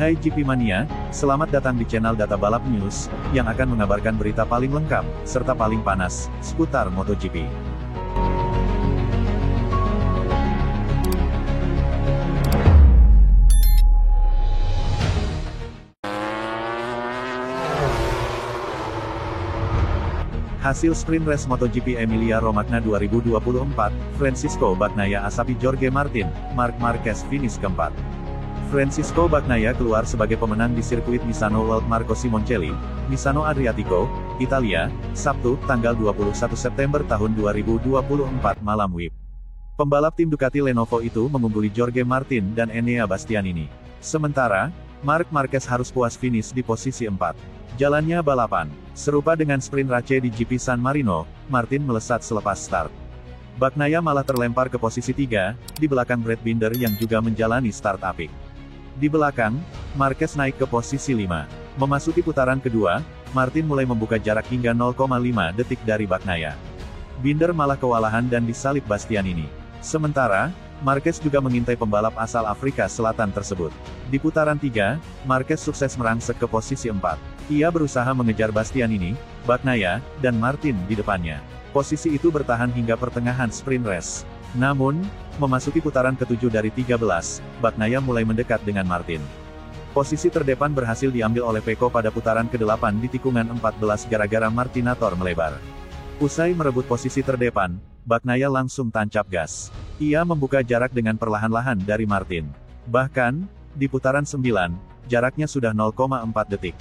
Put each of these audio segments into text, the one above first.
Hai GP Mania, selamat datang di channel Data Balap News, yang akan mengabarkan berita paling lengkap, serta paling panas, seputar MotoGP. Hasil sprint race MotoGP Emilia-Romagna 2024, Francisco Bagnaia asapi Jorge Martin, Marc Marquez finish keempat. Francisco Bagnaia keluar sebagai pemenang di sirkuit Misano World Marco Simoncelli, Misano Adriatico, Italia, Sabtu, tanggal 21 September tahun 2024 malam WIB. Pembalap tim Ducati Lenovo itu mengungguli Jorge Martin dan Enea Bastianini. Sementara, Marc Marquez harus puas finish di posisi 4. Jalannya balapan. Serupa dengan sprint race di GP San Marino, Martin melesat selepas start. Bagnaia malah terlempar ke posisi 3, di belakang Brad Binder yang juga menjalani start apik. Di belakang, Marquez naik ke posisi 5. Memasuki putaran kedua, Martin mulai membuka jarak hingga 0,5 detik dari Bagnaia. Binder malah kewalahan dan disalip Bastianini. Sementara, Marquez juga mengintai pembalap asal Afrika Selatan tersebut. Di putaran 3, Marquez sukses merangsek ke posisi 4. Ia berusaha mengejar Bastianini, Bagnaia, dan Martin di depannya. Posisi itu bertahan hingga pertengahan sprint race. Namun, memasuki putaran ke-7 dari 13, Bagnaia mulai mendekat dengan Martin. Posisi terdepan berhasil diambil oleh Pecco pada putaran ke-8 di tikungan 14 gara-gara Martinator melebar. Usai merebut posisi terdepan, Bagnaia langsung tancap gas. Ia membuka jarak dengan perlahan-lahan dari Martin. Bahkan, di putaran 9, jaraknya sudah 0,4 detik.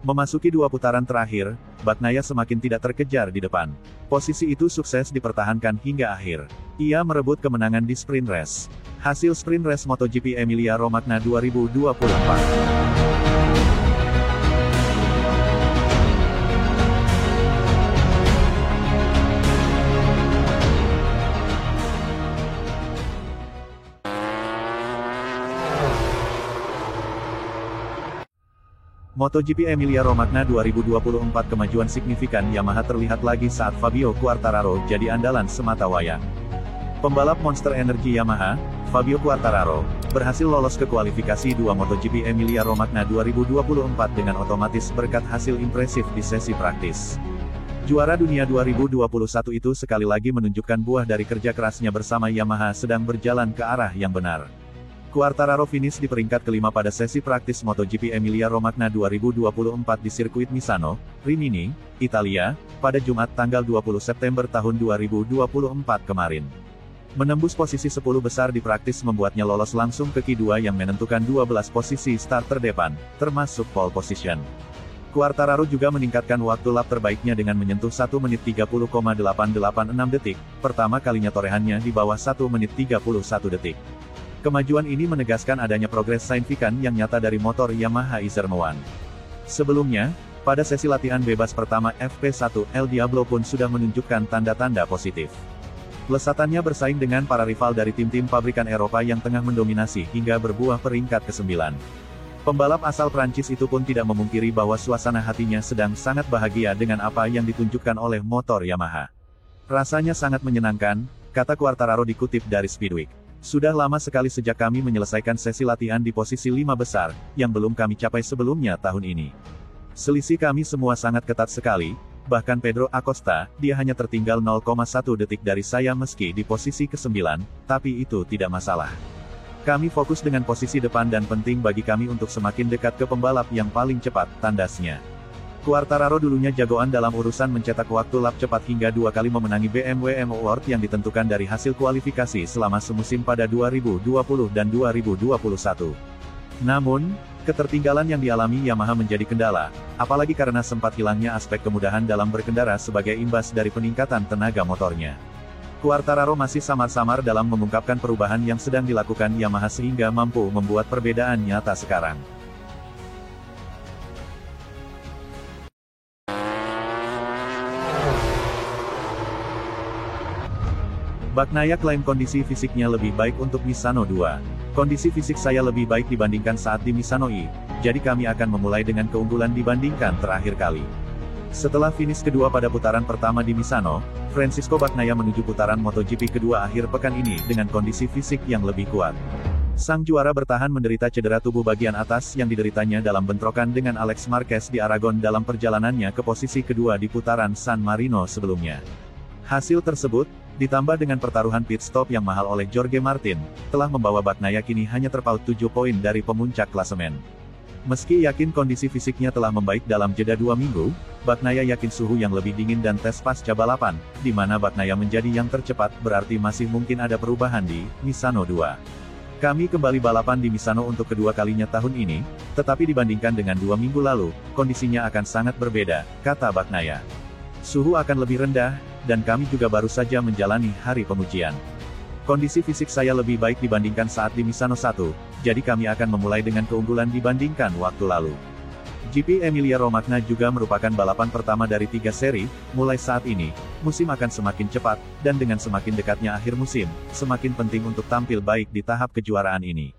Memasuki 2 putaran terakhir, Bagnaia semakin tidak terkejar di depan. Posisi itu sukses dipertahankan hingga akhir. Ia merebut kemenangan di sprint race. Hasil sprint race MotoGP Emilia-Romagna 2024. MotoGP Emilia-Romagna 2024 kemajuan signifikan Yamaha terlihat lagi saat Fabio Quartararo jadi andalan semata wayang. Pembalap Monster Energy Yamaha, Fabio Quartararo, berhasil lolos ke kualifikasi 2 MotoGP Emilia-Romagna 2024 dengan otomatis berkat hasil impresif di sesi praktis. Juara dunia 2021 itu sekali lagi menunjukkan buah dari kerja kerasnya bersama Yamaha sedang berjalan ke arah yang benar. Quartararo finish di peringkat kelima pada sesi praktis MotoGP Emilia-Romagna 2024 di sirkuit Misano, Rimini, Italia, pada Jumat tanggal 20 September tahun 2024 kemarin. Menembus posisi 10 besar di praktis membuatnya lolos langsung ke Q2 yang menentukan 12 posisi start terdepan, termasuk pole position. Quartararo juga meningkatkan waktu lap terbaiknya dengan menyentuh 1 menit 30,886 detik, pertama kalinya torehannya di bawah 1 menit 31 detik. Kemajuan ini menegaskan adanya progres signifikan yang nyata dari motor Yamaha Izermoan. Sebelumnya, pada sesi latihan bebas pertama FP1, El Diablo pun sudah menunjukkan tanda-tanda positif. Lesatannya bersaing dengan para rival dari tim-tim pabrikan Eropa yang tengah mendominasi hingga berbuah peringkat ke-9. Pembalap asal Prancis itu pun tidak memungkiri bahwa suasana hatinya sedang sangat bahagia dengan apa yang ditunjukkan oleh motor Yamaha. Rasanya sangat menyenangkan, kata Quartararo dikutip dari Speedweek. Sudah lama sekali sejak kami menyelesaikan sesi latihan di posisi 5 besar, yang belum kami capai sebelumnya tahun ini. Selisih kami semua sangat ketat sekali, bahkan Pedro Acosta, dia hanya tertinggal 0,1 detik dari saya meski di posisi ke-9, tapi itu tidak masalah. Kami fokus dengan posisi depan dan penting bagi kami untuk semakin dekat ke pembalap yang paling cepat, tandasnya. Quartararo dulunya jagoan dalam urusan mencetak waktu lap cepat hingga 2 kali memenangi BMW M Award yang ditentukan dari hasil kualifikasi selama semusim pada 2020 dan 2021. Namun, ketertinggalan yang dialami Yamaha menjadi kendala, apalagi karena sempat hilangnya aspek kemudahan dalam berkendara sebagai imbas dari peningkatan tenaga motornya. Quartararo masih samar-samar dalam mengungkapkan perubahan yang sedang dilakukan Yamaha sehingga mampu membuat perbedaan nyata sekarang. Bagnaia klaim kondisi fisiknya lebih baik untuk Misano 2. Kondisi fisik saya lebih baik dibandingkan saat di Misano I, jadi kami akan memulai dengan keunggulan dibandingkan terakhir kali. Setelah finish kedua pada putaran pertama di Misano, Francisco Bagnaia menuju putaran MotoGP kedua akhir pekan ini dengan kondisi fisik yang lebih kuat. Sang juara bertahan menderita cedera tubuh bagian atas yang dideritanya dalam bentrokan dengan Alex Marquez di Aragon dalam perjalanannya ke posisi kedua di putaran San Marino sebelumnya. Hasil tersebut, ditambah dengan pertaruhan pit stop yang mahal oleh Jorge Martin, telah membawa Bagnaia kini hanya terpaut 7 poin dari pemuncak klasemen. Meski yakin kondisi fisiknya telah membaik dalam jeda 2 minggu, Bagnaia yakin suhu yang lebih dingin dan tes pasca balapan, di mana Bagnaia menjadi yang tercepat, berarti masih mungkin ada perubahan di Misano 2. Kami kembali balapan di Misano untuk kedua kalinya tahun ini, tetapi dibandingkan dengan 2 minggu lalu, kondisinya akan sangat berbeda, kata Bagnaia. Suhu akan lebih rendah, dan kami juga baru saja menjalani hari pengujian. Kondisi fisik saya lebih baik dibandingkan saat di Misano 1, jadi kami akan memulai dengan keunggulan dibandingkan waktu lalu. GP Emilia-Romagna juga merupakan balapan pertama dari 3 seri, mulai saat ini, musim akan semakin cepat, dan dengan semakin dekatnya akhir musim, semakin penting untuk tampil baik di tahap kejuaraan ini.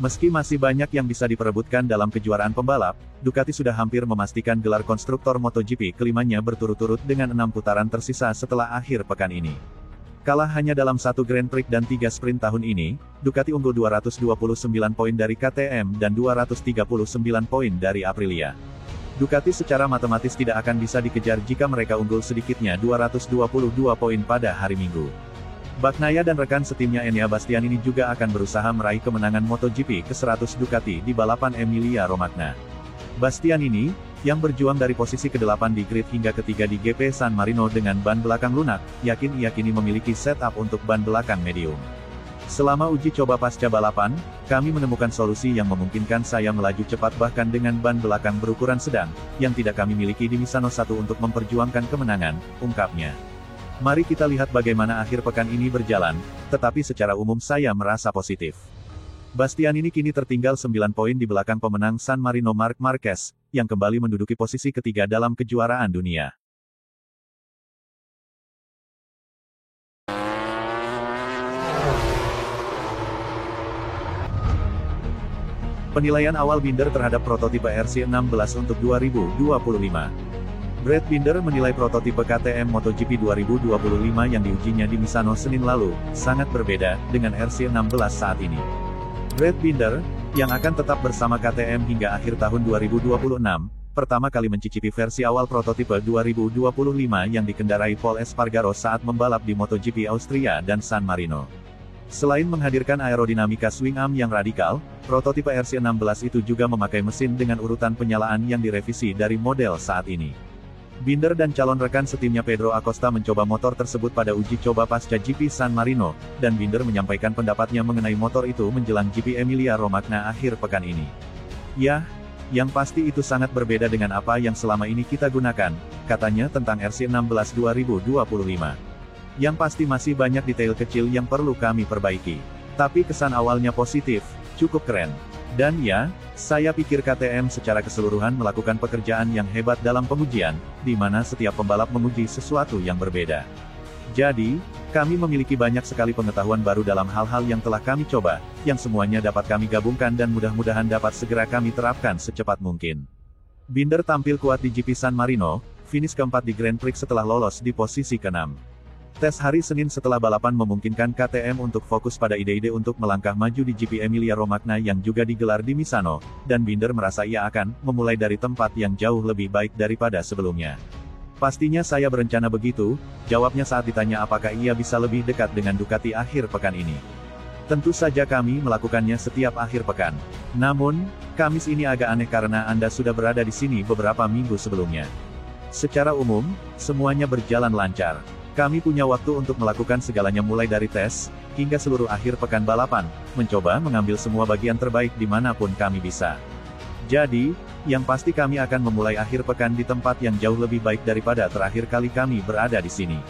Meski masih banyak yang bisa diperebutkan dalam kejuaraan pembalap, Ducati sudah hampir memastikan gelar konstruktor MotoGP kelimanya berturut-turut dengan 6 putaran tersisa setelah akhir pekan ini. Kalah hanya dalam 1 Grand Prix dan 3 sprint tahun ini, Ducati unggul 229 poin dari KTM dan 239 poin dari Aprilia. Ducati secara matematis tidak akan bisa dikejar jika mereka unggul sedikitnya 222 poin pada hari Minggu. Bagnaia dan rekan setimnya Enea Bastianini juga akan berusaha meraih kemenangan MotoGP ke-100 Ducati di balapan Emilia-Romagna. Bastianini, yang berjuang dari posisi ke-8 di grid hingga ketiga di GP San Marino dengan ban belakang lunak, yakin ia kini memiliki setup untuk ban belakang medium. Selama uji coba pasca balapan, kami menemukan solusi yang memungkinkan saya melaju cepat bahkan dengan ban belakang berukuran sedang, yang tidak kami miliki di Misano 1 untuk memperjuangkan kemenangan, ungkapnya. Mari kita lihat bagaimana akhir pekan ini berjalan, tetapi secara umum saya merasa positif. Bastianini kini tertinggal 9 poin di belakang pemenang San Marino Marc Marquez, yang kembali menduduki posisi ketiga dalam kejuaraan dunia. Penilaian awal Binder terhadap prototipe RC16 untuk 2025. Brad Binder menilai prototipe KTM MotoGP 2025 yang diujinya di Misano Senin lalu, sangat berbeda dengan RC16 saat ini. Brad Binder, yang akan tetap bersama KTM hingga akhir tahun 2026, pertama kali mencicipi versi awal prototipe 2025 yang dikendarai Pol Espargaro saat membalap di MotoGP Austria dan San Marino. Selain menghadirkan aerodinamika swing arm yang radikal, prototipe RC16 itu juga memakai mesin dengan urutan penyalaan yang direvisi dari model saat ini. Binder dan calon rekan setimnya Pedro Acosta mencoba motor tersebut pada uji coba pasca GP San Marino, dan Binder menyampaikan pendapatnya mengenai motor itu menjelang GP Emilia-Romagna akhir pekan ini. "Ya, yang pasti itu sangat berbeda dengan apa yang selama ini kita gunakan," katanya tentang RC16 2025. "Yang pasti masih banyak detail kecil yang perlu kami perbaiki. Tapi kesan awalnya positif, cukup keren. Dan ya, saya pikir KTM secara keseluruhan melakukan pekerjaan yang hebat dalam pengujian, di mana setiap pembalap menguji sesuatu yang berbeda. Jadi, kami memiliki banyak sekali pengetahuan baru dalam hal-hal yang telah kami coba, yang semuanya dapat kami gabungkan dan mudah-mudahan dapat segera kami terapkan secepat mungkin." Binder tampil kuat di GP San Marino, finish keempat di Grand Prix setelah lolos di posisi ke-6. Tes hari Senin setelah balapan memungkinkan KTM untuk fokus pada ide-ide untuk melangkah maju di GP Emilia-Romagna yang juga digelar di Misano, dan Binder merasa ia akan memulai dari tempat yang jauh lebih baik daripada sebelumnya. "Pastinya saya berencana begitu," jawabnya saat ditanya apakah ia bisa lebih dekat dengan Ducati akhir pekan ini. "Tentu saja kami melakukannya setiap akhir pekan. Namun, Kamis ini agak aneh karena Anda sudah berada di sini beberapa minggu sebelumnya. Secara umum, semuanya berjalan lancar. Kami punya waktu untuk melakukan segalanya mulai dari tes, hingga seluruh akhir pekan balapan, mencoba mengambil semua bagian terbaik dimanapun kami bisa. Jadi, yang pasti kami akan memulai akhir pekan di tempat yang jauh lebih baik daripada terakhir kali kami berada di sini.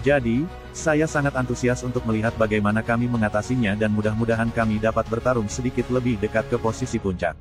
Jadi, saya sangat antusias untuk melihat bagaimana kami mengatasinya dan mudah-mudahan kami dapat bertarung sedikit lebih dekat ke posisi puncak."